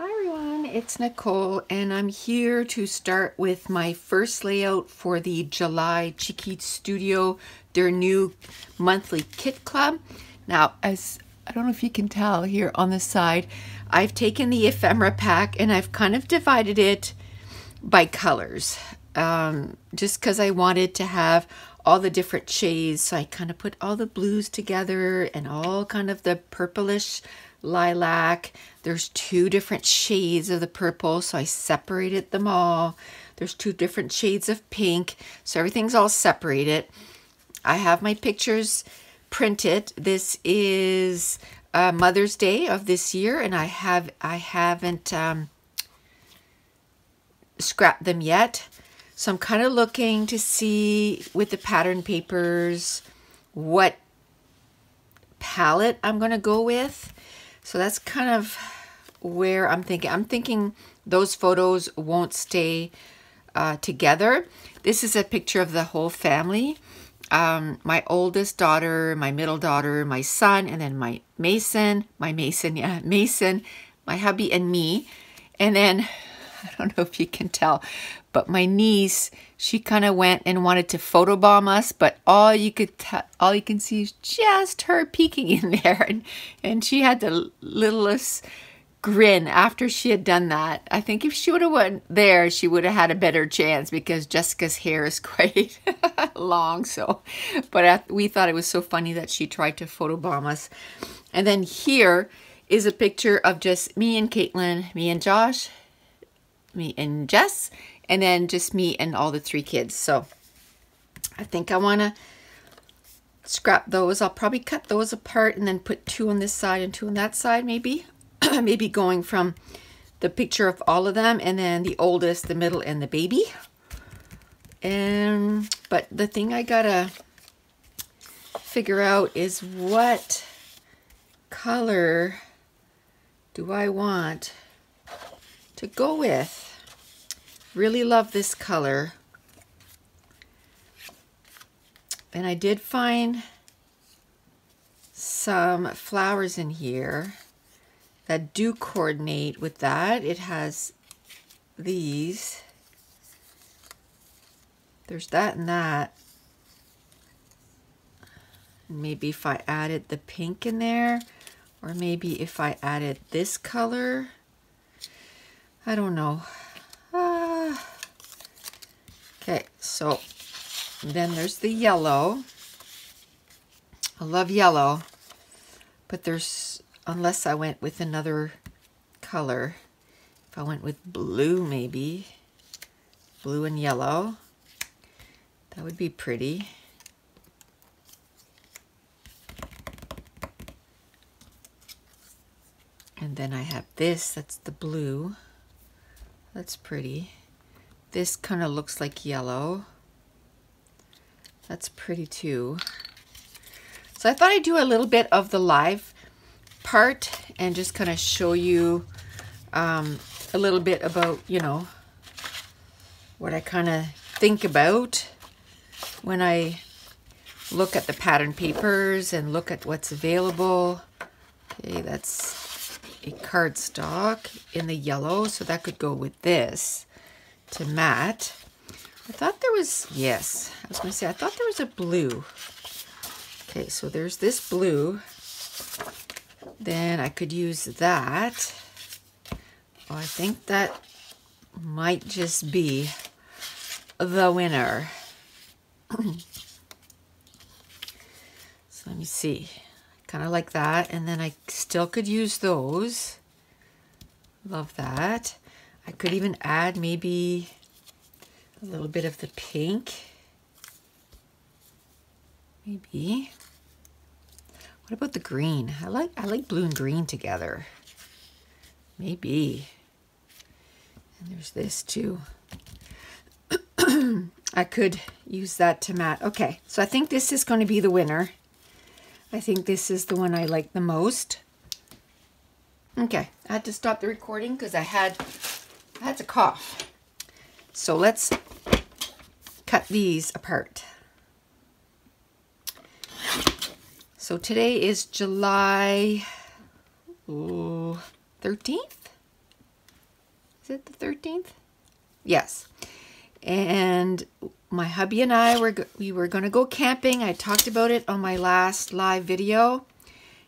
Hi everyone, it's Nicole and I'm here to start with my first layout for the July Cheeky.studio, their new monthly kit club. Now, as I don't know if you can tell here on the side, I've taken the ephemera pack and I've kind of divided it by colors, just because I wanted to have all the different shades. So I kind of put all the blues together and all kind of the purplish lilac. There's two different shades of the purple, so I separated them all. There's two different shades of pink, so everything's all separated. I have my pictures printed. This is Mother's Day of this year, and I haven't scrapped them yet. So I'm kind of looking to see with the pattern papers what palette I'm going to go with. So that's kind of where I'm thinking. I'm thinking those photos won't stay together. This is a picture of the whole family. My oldest daughter, my middle daughter, my son, and then Mason, my hubby and me. And then, I don't know if you can tell, but my niece, she kind of went and wanted to photobomb us, but all you can see is just her peeking in there, and she had the littlest grin after she had done that. I think if she would have went there, she would have had a better chance because Jessica's hair is quite long. So, but we thought it was so funny that she tried to photobomb us. And then here is a picture of just me and Caitlin, me and Josh, me and Jess, and then just me and all the three kids. So I think I want to scrap those. I'll probably cut those apart and then put two on this side and two on that side, maybe. Maybe going from the picture of all of them, and then the oldest, the middle, and the baby. But the thing I gotta figure out is what color do I want to go with. Really love this color. And I did find some flowers in here that do coordinate with that. It has these. There's that and that. Maybe if I added the pink in there, or maybe if I added this color. I don't know. Okay, so then there's the yellow. I love yellow, but there's, unless I went with another color, if I went with blue, maybe blue and yellow, that would be pretty. And then I have this, that's the blue. That's pretty. This kind of looks like yellow. That's pretty too. So I thought I'd do a little bit of the live part and just kind of show you a little bit about, you know, what I kind of think about when I look at the pattern papers and look at what's available. Okay, that's a cardstock in the yellow, so that could go with this to matte. I thought there was, yes, I was going to say, I thought there was a blue. Okay, so there's this blue. Then I could use that. Oh, I think that might just be the winner. So let me see. Kind of like that. And then I still could use those. Love that. I could even add maybe a little bit of the pink. Maybe. What about the green? I like blue and green together. Maybe. And there's this too. I could use that to matte. Okay, so I think this is going to be the winner. I think this is the one I like the most. Okay, I had to stop the recording because I had to cough. So let's cut these apart. So today is July 13th. it the 13th? Yes. And my hubby and I we were going to go camping. I talked about it on my last live video.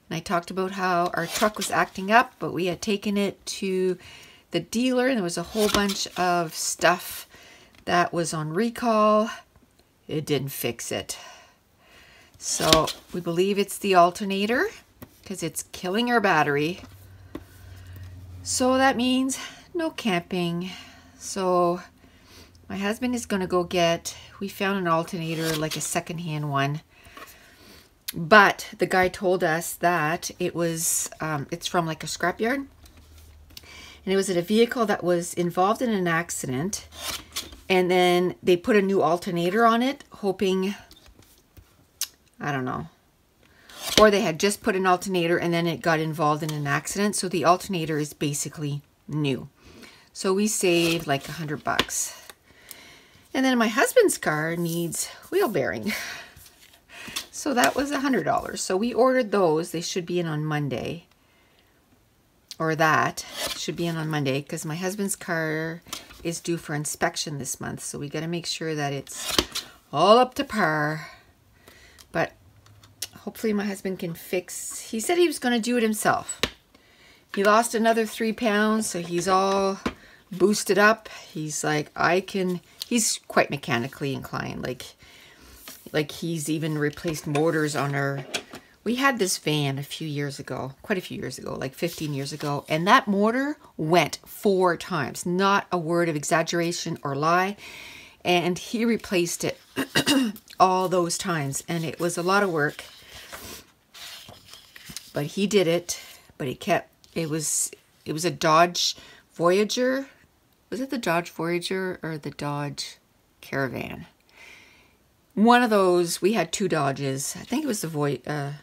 And I talked about how our truck was acting up, but we had taken it to the dealer and there was a whole bunch of stuff that was on recall. It didn't fix it. So we believe it's the alternator because it's killing our battery. So that means no camping. So my husband is going to go get, we found an alternator, like a secondhand one. But the guy told us that it was, it's from like a scrapyard. And it was a vehicle that was involved in an accident. And then they put a new alternator on it, hoping, I don't know. Or they had just put an alternator and then it got involved in an accident. So the alternator is basically new. So we saved like $100. And then my husband's car needs wheel bearing. So that was $100. So we ordered those. They should be in on Monday. Or that should be in on Monday because my husband's car is due for inspection this month. So we got to make sure that it's all up to par. But hopefully my husband can fix. He said he was going to do it himself. He lost another 3 pounds. So he's all boosted up. He's like, he's quite mechanically inclined. Like he's even replaced motors on our, we had this van a few years ago, quite a few years ago, like 15 years ago. And that motor went 4 times, not a word of exaggeration or lie. And he replaced it all those times. And it was a lot of work. But he did it, but he kept, it was a Dodge Voyager. Was it the Dodge Voyager or the Dodge Caravan? One of those, we had 2 Dodges. I think it was the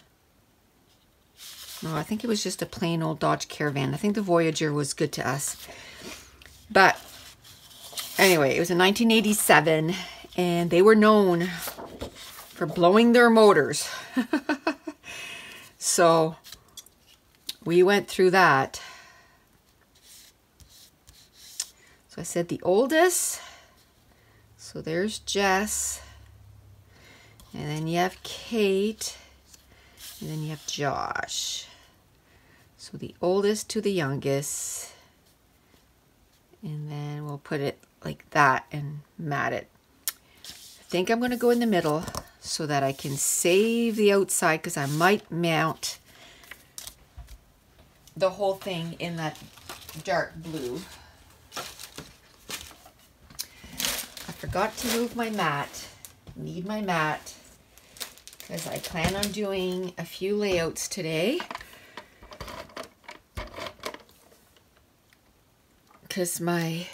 no, I think it was just a plain old Dodge Caravan. I think the Voyager was good to us. But anyway, it was in 1987 and they were known for blowing their motors. So we went through that. So I said the oldest. So there's Jess. And then you have Kate. And then you have Josh. So the oldest to the youngest. And then we'll put it like that and mat it. I think I'm going to go in the middle so that I can save the outside because I might mount the whole thing in that dark blue. I forgot to move my mat. Need my mat because I plan on doing a few layouts today. Because my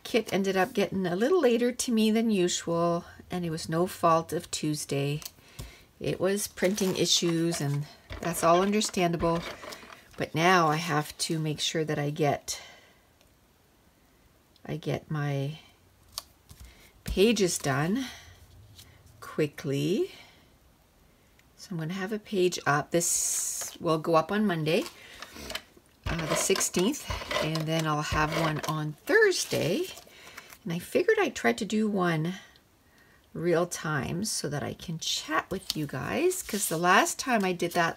kit ended up getting a little later to me than usual, and it was no fault of Tuesday. It was printing issues, and that's all understandable. But now I have to make sure that I get my pages done quickly. So I'm going to have a page up. This will go up on Monday, the 16th, and then I'll have one on Thursday. And I figured I'd try to do one real time so that I can chat with you guys, because the last time I did that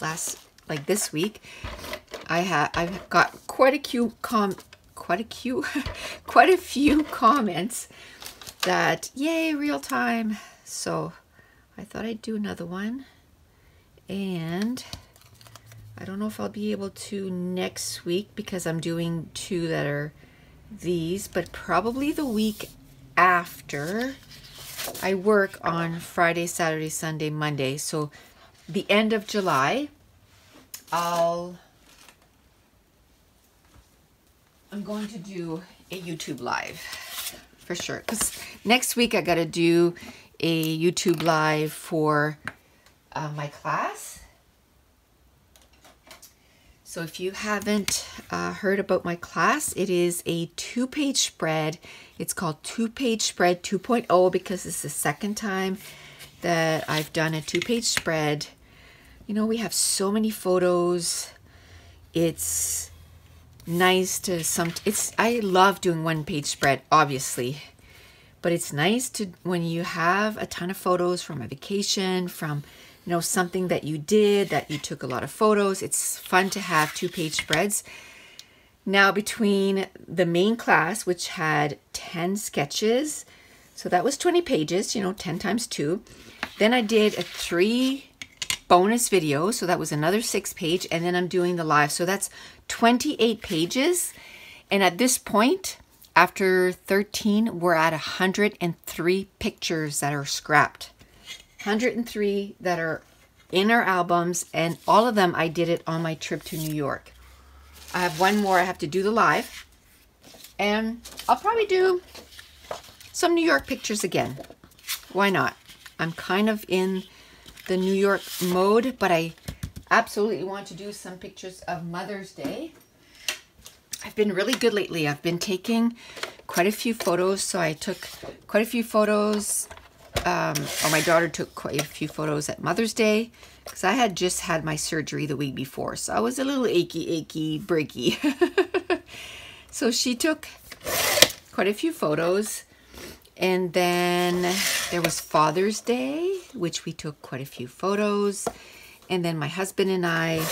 this week, I've got quite a few comments that yay, real time. So I thought I'd do another one, and I don't know if I'll be able to next week because I'm doing 2 that are these, but probably the week after. I work on Friday, Saturday, Sunday, Monday. So the end of July, I'm going to do a YouTube live for sure. Because next week I got to do a YouTube live for my class. So if you haven't heard about my class, it is a 2-page spread. It's called 2-Page Spread 2.0 because it's the second time that I've done a 2-page spread. You know, we have so many photos. It's nice to I love doing one-page spread, obviously. But it's nice to, when you have a ton of photos from a vacation, from, you know, something that you did, that you took a lot of photos, it's fun to have 2-page spreads. Now, between the main class, which had 10 sketches, so that was 20 pages, you know, 10 times 2. Then I did a 3 bonus videos, so that was another 6-page, and then I'm doing the live. So that's 28 pages. And at this point, after 13, we're at 103 pictures that are scrapped. 103 that are in our albums, and all of them I did it on my trip to New York. I have one more I have to do the live, and I'll probably do some New York pictures again. Why not? I'm kind of in the New York mode, but I absolutely want to do some pictures of Mother's Day. I've been really good lately. I've been taking quite a few photos, so I took quite a few photos, or my daughter took quite a few photos at Mother's Day, because I had just had my surgery the week before, so I was a little achy, breaky. So she took quite a few photos, and then there was Father's Day, which we took quite a few photos, and then my husband and I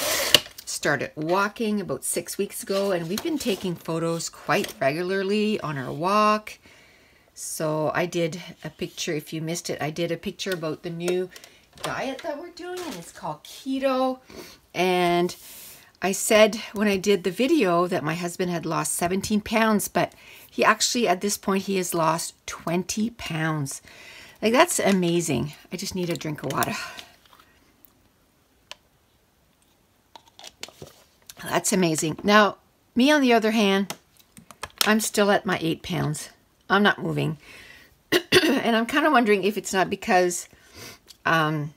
started walking about 6 weeks ago, and we've been taking photos quite regularly on our walk. So I did a picture, if you missed it, I did a picture about the new diet that we're doing, and it's called keto. And I said when I did the video that my husband had lost 17 pounds, but he actually, at this point, he has lost 20 pounds. Like, that's amazing. I just need a drink of water. That's amazing. Now, me on the other hand, I'm still at my 8 pounds. I'm not moving. And I'm kind of wondering if it's not because I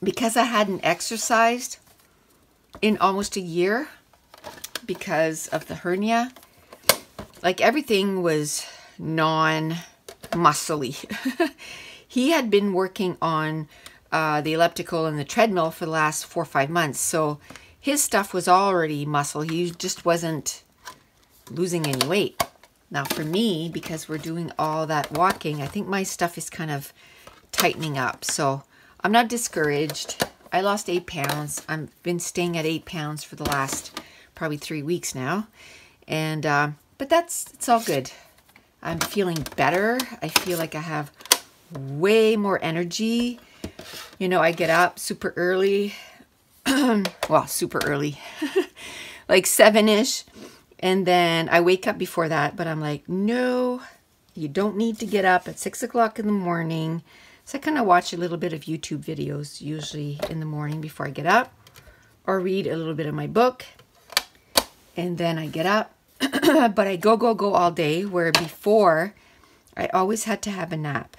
hadn't exercised in almost a year because of the hernia. Like, everything was non-muscly. He had been working on the elliptical and the treadmill for the last 4 or 5 months. So his stuff was already muscle. He just wasn't losing any weight. Now for me, because we're doing all that walking, I think my stuff is kind of tightening up. So I'm not discouraged. I lost 8 pounds. I've been staying at 8 pounds for the last probably 3 weeks now. And, but it's all good. I'm feeling better. I feel like I have way more energy. You know, I get up super early. Well, super early, like 7-ish. And then I wake up before that, but I'm like, no, you don't need to get up at 6 o'clock in the morning. So I kind of watch a little bit of YouTube videos, usually in the morning before I get up, or read a little bit of my book. And then I get up, but I go all day, where before I always had to have a nap.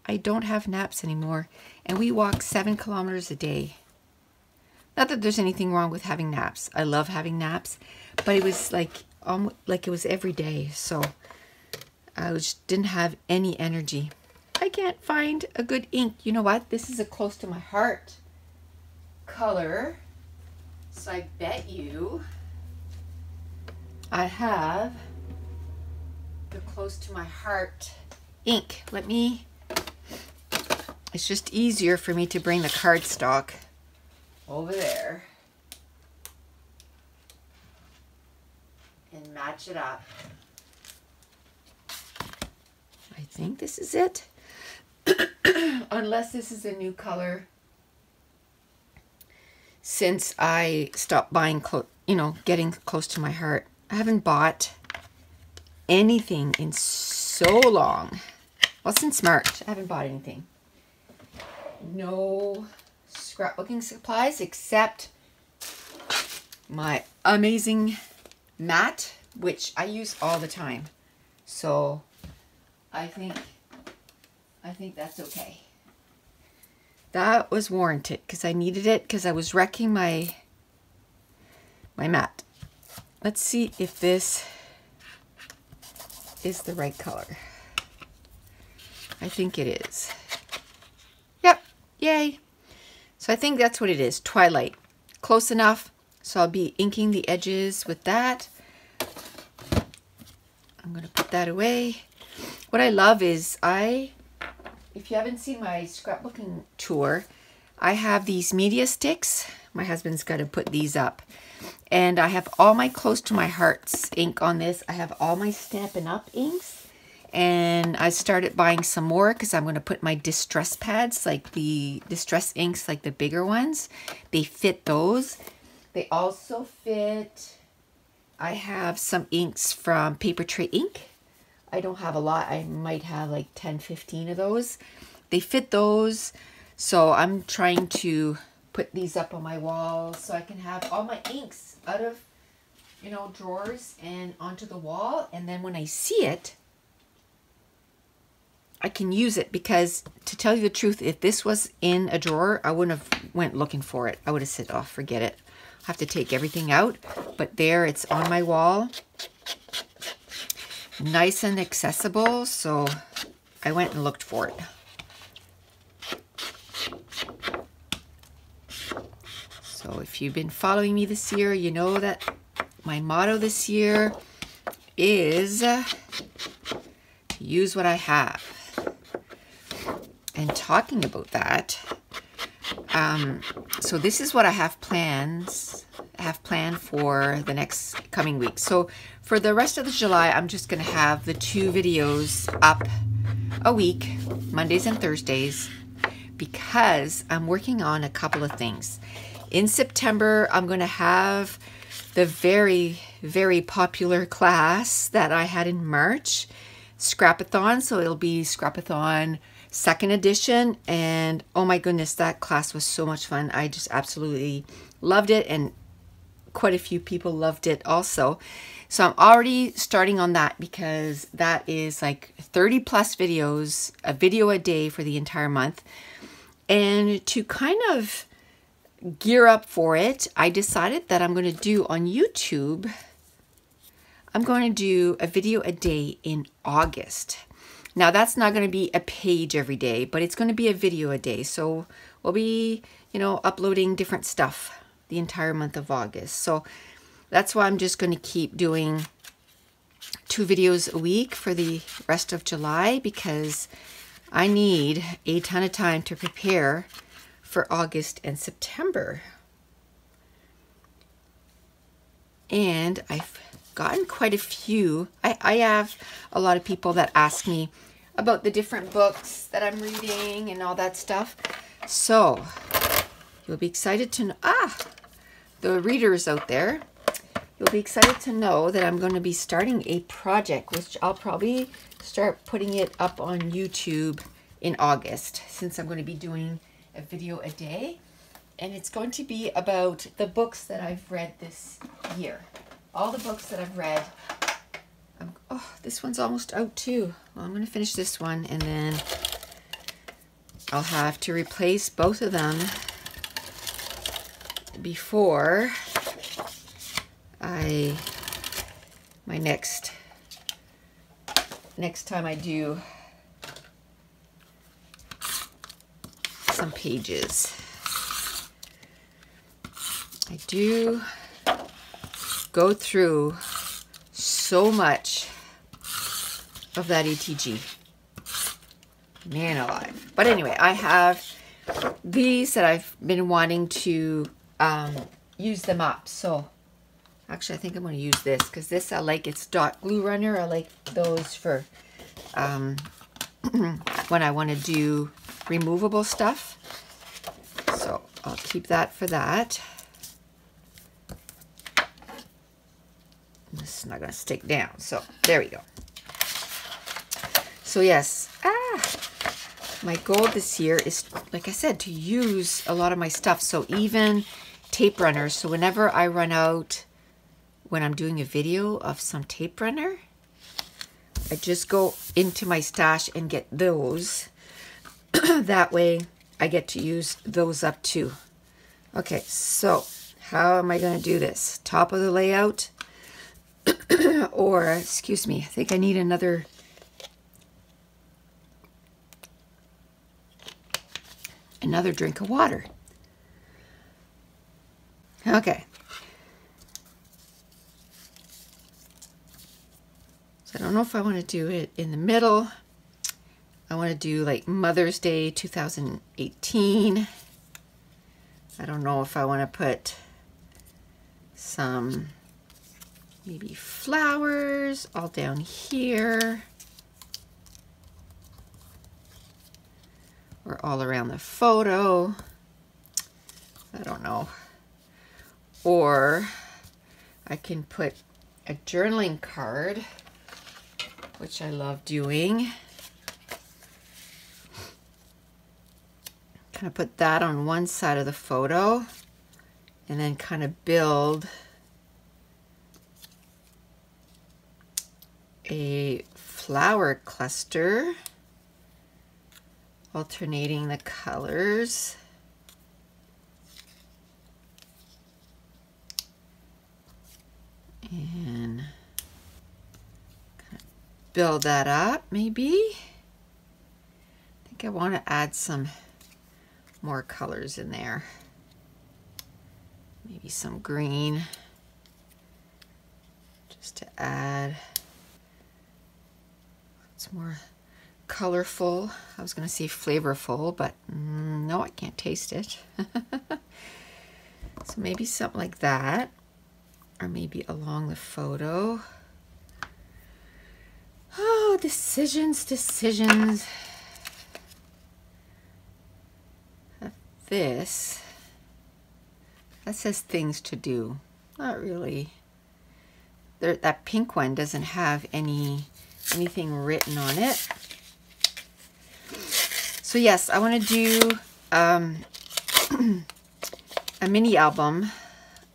I don't have naps anymore. And we walk 7 kilometers a day. Not that there's anything wrong with having naps. I love having naps, but it was like it was every day. So I just didn't have any energy. I can't find a good ink. You know what? This is a close to my heart color. So I bet you I have the close to my heart ink. It's just easier for me to bring the cardstock over there and match it up. I think this is it. Unless this is a new color since I stopped buying getting close to my heart. I haven't bought anything in so long. Well, since March, I haven't bought anything. No scrapbooking supplies except my amazing mat, which I use all the time. So I think that's okay. That was warranted because I needed it because I was wrecking my mat. Let's see if this is the right color. I think it is. Yep, yay. So I think that's what it is, Twilight. Close enough. So I'll be inking the edges with that. I'm going to put that away. What I love is if you haven't seen my scrapbooking tour, I have these media sticks. My husband's got to put these up. And I have all my Close to My Hearts ink on this. I have all my Stampin' Up inks. And I started buying some more because I'm going to put my distress pads, like the distress inks, like the bigger ones. They fit those. They also fit, I have some inks from Paper Tray Ink. I don't have a lot. I might have like 10, 15 of those. They fit those. So I'm trying to put these up on my wall so I can have all my inks out of, you know, drawers and onto the wall. And then when I see it, I can use it, because to tell you the truth, if this was in a drawer, I wouldn't have went looking for it. I would have said, oh, forget it. I have to take everything out. But there, it's on my wall. Nice and accessible. So I went and looked for it. So if you've been following me this year, you know that my motto this year is to use what I have. And talking about that, so this is what I have planned for the next coming week. So for the rest of the July, I'm just going to have the 2 videos up a week, Mondays and Thursdays, because I'm working on a couple of things. In September, I'm going to have the very, very popular class that I had in March, Scrapathon. So it'll be Scrapathon 2nd edition, and oh my goodness, that class was so much fun. I just absolutely loved it, and quite a few people loved it also. So I'm already starting on that, because that is like 30 plus videos, a video a day for the entire month. And to kind of gear up for it, I decided that I'm going to do on YouTube, I'm going to do a video a day in August. Now that's not going to be a page every day, but it's going to be a video a day. So we'll be, you know, uploading different stuff the entire month of August. So that's why I'm just going to keep doing 2 videos a week for the rest of July, because I need a ton of time to prepare for August and September. And I've gotten quite a few. I have a lot of people that ask me about the different books that I'm reading and all that stuff. So you'll be excited to know, the readers out there, you'll be excited to know that I'm going to be starting a project, which I'll probably start putting it up on YouTube in August, since I'm going to be doing a video a day. And it's going to be about the books that I've read this year. All the books that I've read. Oh, this one's almost out too. Well, I'm going to finish this one, and then I'll have to replace both of them before my next time I do some pages. I do go through so much of that ETG. Man alive. But anyway, I have these that I've been wanting to use them up. So actually I think I'm going to use this, because this I like. It's dot glue runner. I like those for when I want to do removable stuff. So I'll keep that for that. This is not going to stick down. So there we go. So yes, my goal this year is, like I said, to use a lot of my stuff. So even tape runners. So whenever I run out, when I'm doing a video of some tape runner, I just go into my stash and get those. That way I get to use those up too. Okay, so how am I going to do this? Top of the layout? Or, excuse me, I think I need another drink of water. Okay, I don't know if I want to do it in the middle. I want to do like Mother's Day 2018. I don't know if I want to put some maybe flowers all down here or all around the photo. I don't know. Or I can put a journaling card, which I love doing. Kind of put that on one side of the photo and then kind of build a flower cluster, alternating the colors. And kind of build that up maybe. I think I want to add some more colors in there. Maybe some green, just to add. It's more colorful. I was going to say flavorful, but no, I can't taste it. So maybe something like that, or maybe along the photo. Oh, decisions. This, that says things to do. Not really. There, that pink one doesn't have anything written on it. So yes, I want to do a mini album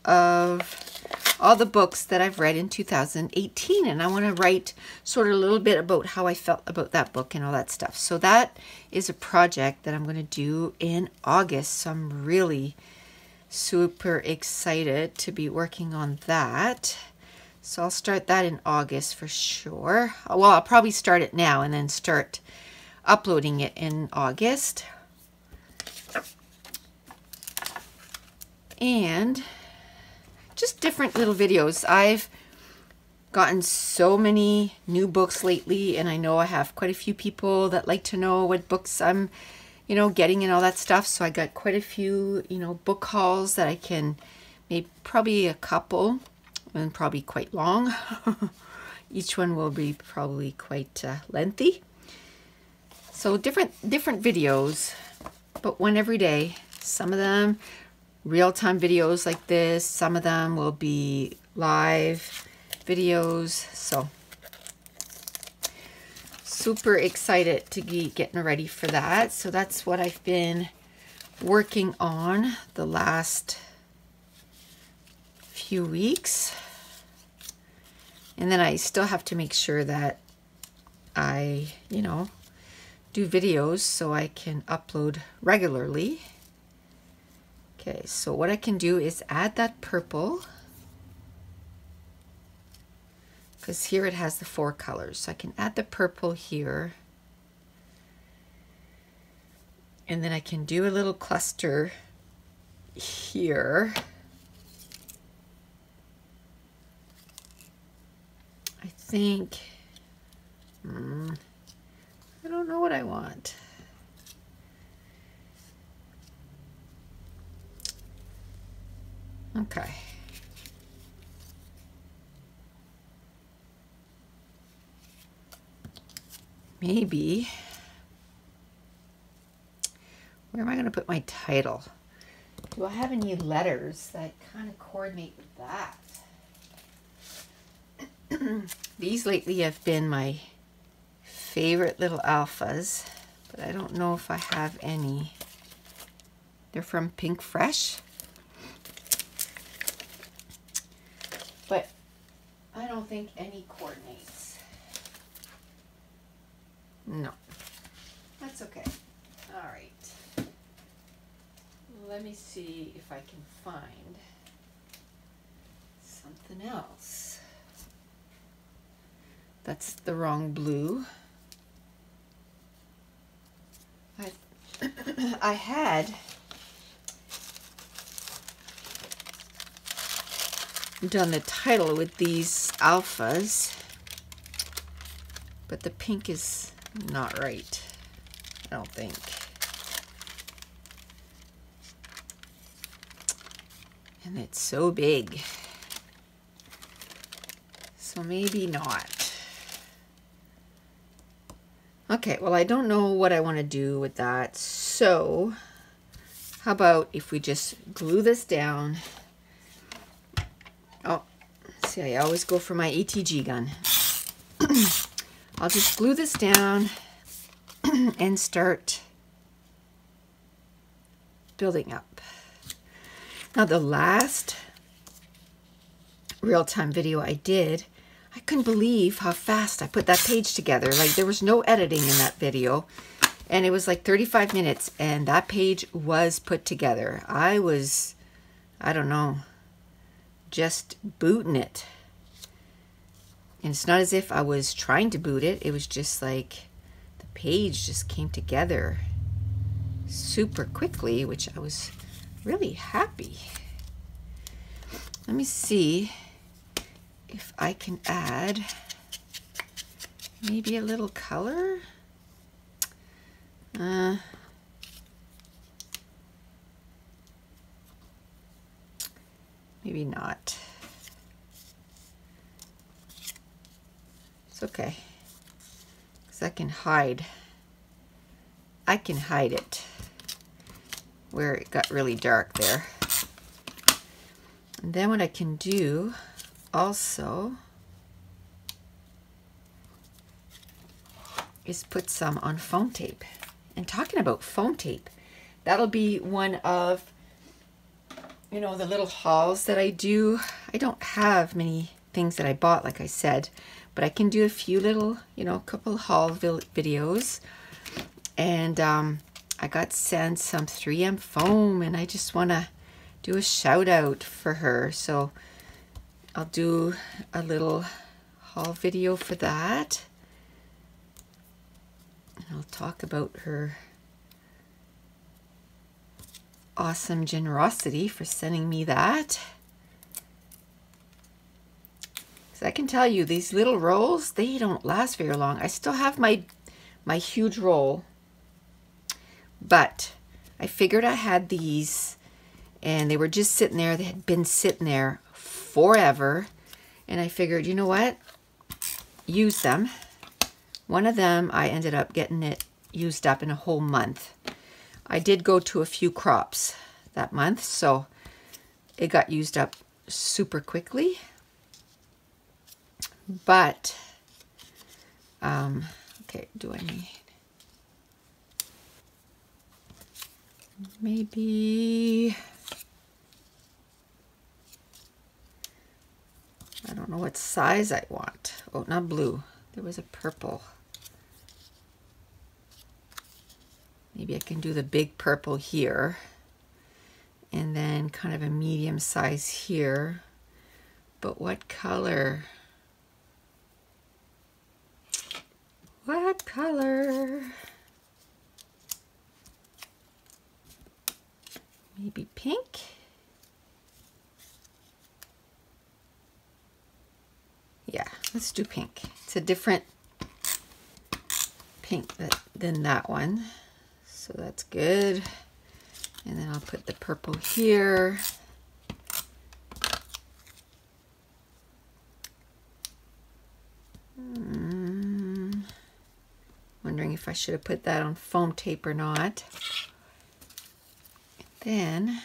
of all the books that I've read in 2018, and I want to write sort of a little bit about how I felt about that book and all that stuff. So that is a project that I'm going to do in August. So I'm really super excited to be working on that. So I'll start that in August for sure. Well, I'll probably start it now and then start uploading it in August. And just different little videos. I've gotten so many new books lately, and I know I have quite a few people that like to know what books I'm, getting and all that stuff. So I got quite a few, book hauls that I can make, probably a couple, and probably quite long. Each one will be probably quite lengthy. So different videos, but one every day. Some of them real-time videos like this. Some of them will be live videos. So super excited to be getting ready for that. So that's what I've been working on the last few weeks. And then I still have to make sure that I, do videos so I can upload regularly. Okay, so what I can do is add that purple, because here it has the 4 colors. So I can add the purple here, and then I can do a little cluster here. I think, I don't know what I want. Okay. Maybe, where am I going to put my title? Do I have any letters that kind of coordinate with that? These lately have been my favorite little alphas, but I don't know if I have any. They're from Pink Fresh. But I don't think any coordinates. No. That's okay. All right. Let me see if I can find something else. That's the wrong blue. I had done the title with these alphas, but the pink is not right, I don't think. And it's so big. So maybe not. Okay, well, I don't know what I want to do with that. So how about if we just glue this down? Oh, see, I always go for my ATG gun. I'll just glue this down and start building up. Now, the last real-time video I did, I couldn't believe how fast I put that page together. Like, there was no editing in that video, and it was like 35 minutes, and that page was put together. I was, I don't know, just booting it. And it's not as if I was trying to boot it. It was just like the page just came together super quickly, which I was really happy. Let me see if I can add maybe a little color. Maybe not. It's okay, because I can hide it where it got really dark there. And then what I can do also is put some on foam tape. And talking about foam tape, that'll be one of, you know, the little hauls that I do. I don't have many things that I bought, like I said, but I can do a few little, you know, couple haul videos. And I got sent some 3M foam, and I just want to do a shout out for her. So I'll do a little haul video for that. And I'll talk about her awesome generosity for sending me that. So I can tell you, these little rolls, they don't last very long. I still have my huge roll, but I figured I had these and they were just sitting there. They had been sitting there forever. And I figured, you know what? Use them. One of them, I ended up getting it used up in a whole month. I did go to a few crops that month, so it got used up super quickly. But, okay, do I need... maybe... I don't know what size I want. Oh, not blue. There was a purple. Maybe I can do the big purple here. And then kind of a medium size here. But what color? What color? Maybe pink? Yeah, let's do pink. It's a different pink than that one. So that's good. And then I'll put the purple here. Wondering if I should have put that on foam tape or not. Then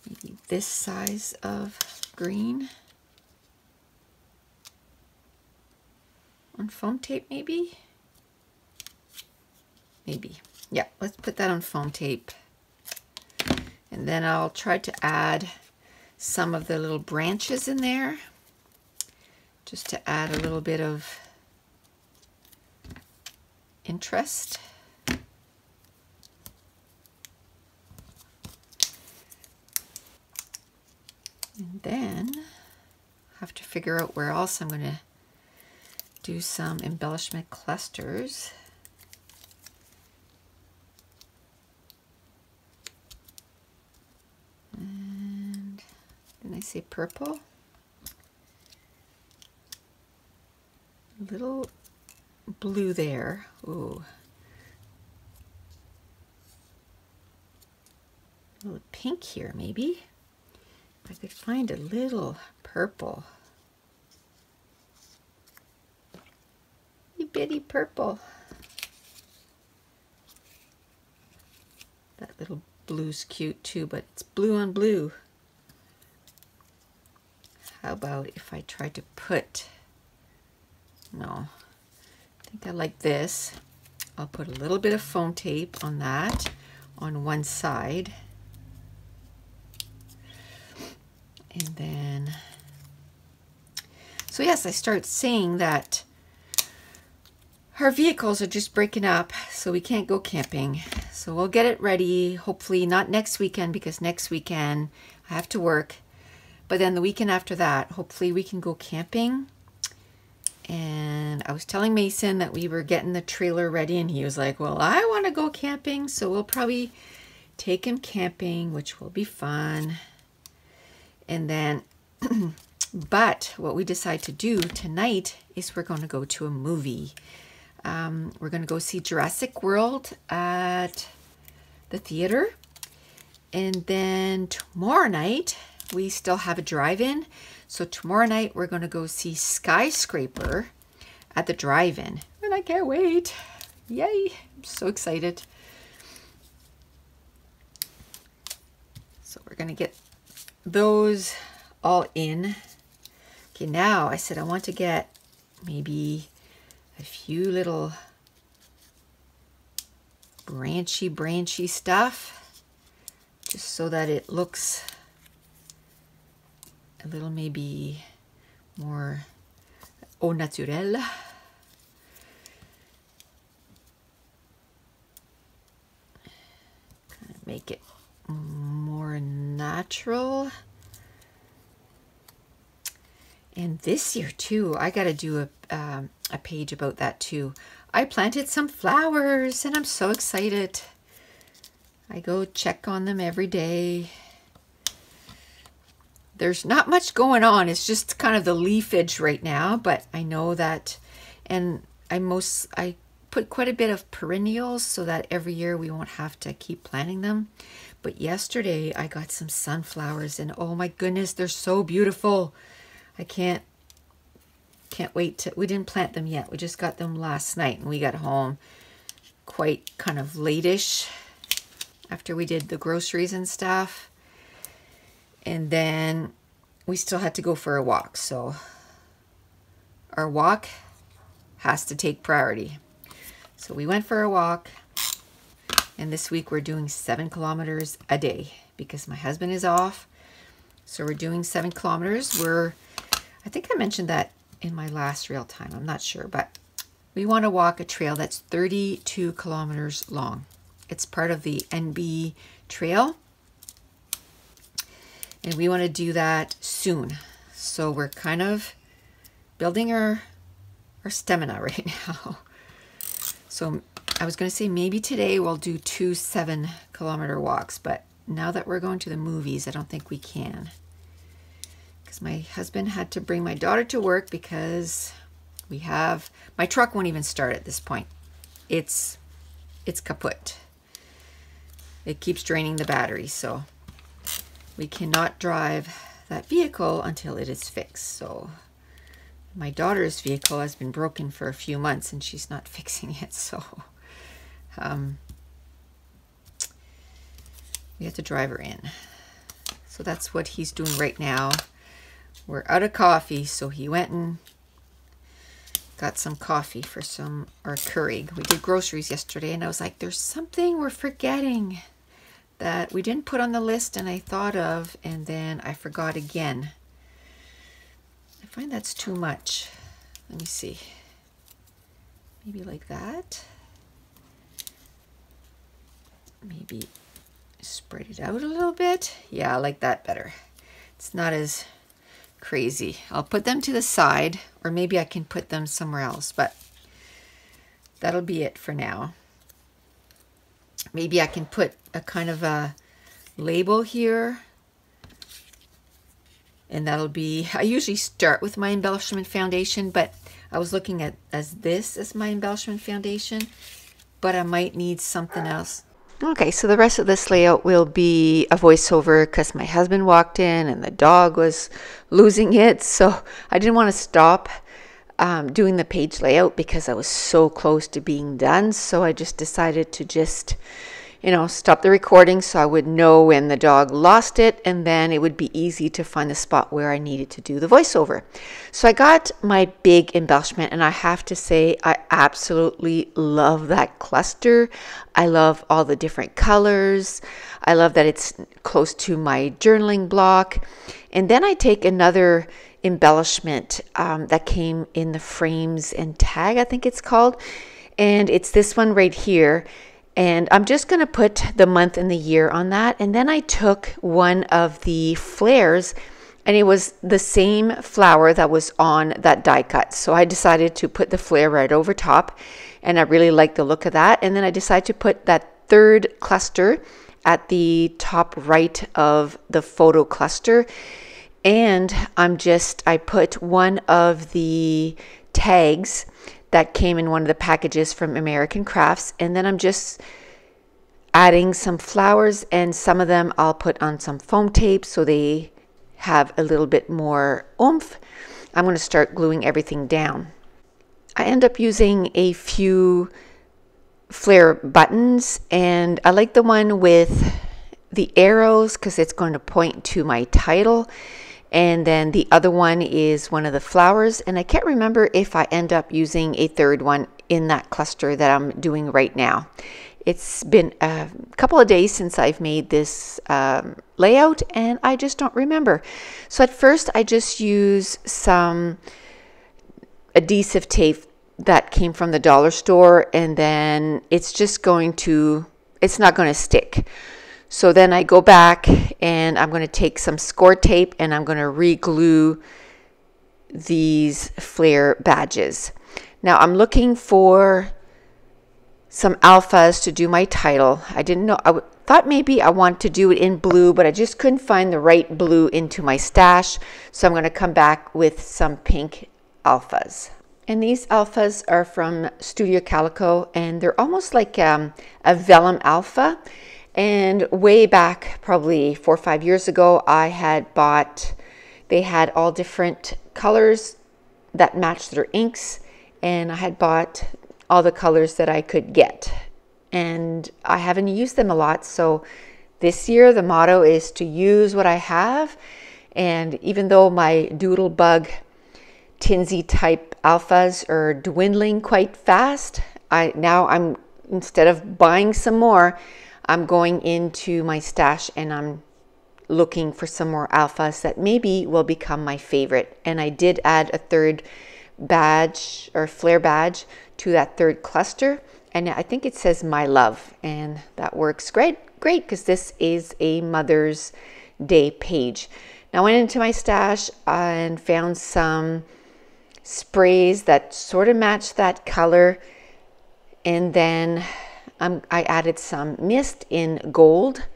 maybe this size of green on foam tape, maybe? Maybe. Yeah, let's put that on foam tape. And then I'll try to add some of the little branches in there, just to add a little bit of interest. And then I have to figure out where else I'm going to do some embellishment clusters. And didn't I say purple? A little blue there. Ooh. A little pink here, maybe. If I could find a little purple. Itty bitty purple. That little blue's cute too, but it's blue on blue. How about if I try to put, no, I think I like this. I'll put a little bit of foam tape on that on one side. And then, so yes, I start saying that our vehicles are just breaking up, so we can't go camping. So we'll get it ready, hopefully not next weekend, because next weekend I have to work. But then the weekend after that, hopefully we can go camping. And I was telling Mason that we were getting the trailer ready, and he was like, well, I want to go camping, so we'll probably take him camping, which will be fun. And then, but what we decide to do tonight is we're going to go to a movie. We're going to go see Jurassic World at the theater. And then tomorrow night, we still have a drive-in. So tomorrow night, we're going to go see Skyscraper at the drive-in. And I can't wait. Yay. I'm so excited. So we're going to get those all in. Okay, now I said I want to get maybe a few little branchy stuff, just so that it looks a little maybe more au naturel. Kind of make it more natural. And this year too, I got to do a page about that too. I planted some flowers and I'm so excited. I go check on them every day. There's not much going on. It's just kind of the leafage right now, but I know that, and I put quite a bit of perennials so that every year we won't have to keep planting them. But yesterday I got some sunflowers and oh my goodness, they're so beautiful. I can't wait to, we didn't plant them yet. We just got them last night and we got home quite kind of late-ish after we did the groceries and stuff. And then we still had to go for a walk. So our walk has to take priority. So we went for a walk. And this week we're doing 7 kilometers a day because my husband is off. So we're doing 7 kilometers. I think I mentioned that in my last real time. I'm not sure, but we want to walk a trail that's 32 kilometers long. It's part of the NB trail. And we want to do that soon. So we're kind of building our stamina right now. So I was going to say maybe today we'll do 2 7-kilometer walks, but now that we're going to the movies, I don't think we can. Because my husband had to bring my daughter to work because my truck won't even start at this point. It's kaput. It keeps draining the battery, so we cannot drive that vehicle until it is fixed. So my daughter's vehicle has been broken for a few months and she's not fixing it, so we have to drive her in. So that's what he's doing right now. We're out of coffee, so he went and got some coffee for our Keurig. We did groceries yesterday and I was like, there's something we're forgetting that we didn't put on the list and I thought of, and then I forgot again. I find that's too much. Let me see. Maybe like that. Maybe spread it out a little bit. Yeah, I like that better. It's not as crazy. I'll put them to the side, or maybe I can put them somewhere else, but that'll be it for now. Maybe I can put a kind of a label here, and that'll be, I usually start with my embellishment foundation, but I was looking at this as my embellishment foundation, but I might need something else. Okay, so the rest of this layout will be a voiceover because my husband walked in and the dog was losing it. So I didn't want to stop doing the page layout because I was so close to being done. So I just decided to just, stop the recording so I would know when the dog lost it, and then it would be easy to find the spot where I needed to do the voiceover. So I got my big embellishment, and I have to say I absolutely love that cluster. I love all the different colors. I love that it's close to my journaling block. And then I take another embellishment that came in the frames and tag, I think it's called, and it's this one right here. And I'm just going to put the month and the year on that. And then I took one of the flares, and it was the same flower that was on that die cut. So I decided to put the flare right over top, and I really like the look of that. And then I decided to put that third cluster at the top right of the photo cluster. And I put one of the tags that came in one of the packages from American Crafts, and then I'm just adding some flowers, and some of them I'll put on some foam tape so they have a little bit more oomph. I'm going to start gluing everything down. I end up using a few flare buttons, and I like the one with the arrows because it's going to point to my title. And then the other one is one of the flowers. And I can't remember if I end up using a third one in that cluster that I'm doing right now. It's been a couple of days since I've made this layout, and I just don't remember. So at first I just use some adhesive tape that came from the dollar store, and then it's not going to stick. So then I go back and I'm going to take some score tape and I'm going to re-glue these flare badges. Now I'm looking for some alphas to do my title. I didn't know, I thought maybe I want to do it in blue, but I just couldn't find the right blue into my stash. So I'm going to come back with some pink alphas. And these alphas are from Studio Calico, and they're almost like a vellum alpha. And way back, probably 4 or 5 years ago, I had bought, they had all different colors that matched their inks, and I had bought all the colors that I could get. And I haven't used them a lot, so this year the motto is to use what I have. And even though my Doodlebug tinsy type alphas are dwindling quite fast, I'm instead of buying some more, I'm going into my stash and I'm looking for some more alphas that maybe will become my favorite. And I did add a third badge or flare badge to that third cluster, and I think it says My Love, and that works great because this is a Mother's Day page. Now I went into my stash and found some sprays that sort of match that color, and then I added some mist in gold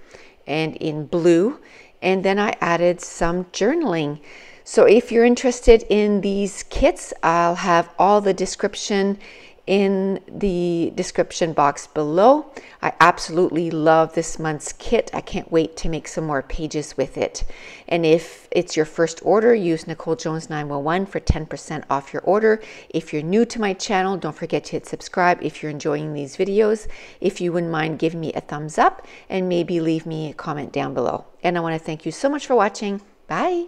and in blue, and then I added some journaling. So if you're interested in these kits, I'll have all the description in the description box below. I absolutely love this month's kit. I can't wait to make some more pages with it. And if it's your first order, use Nicole Jones 911 for 10% off your order. If you're new to my channel, don't forget to hit subscribe if you're enjoying these videos. If you wouldn't mind, give me a thumbs up and maybe leave me a comment down below. And I want to thank you so much for watching. Bye.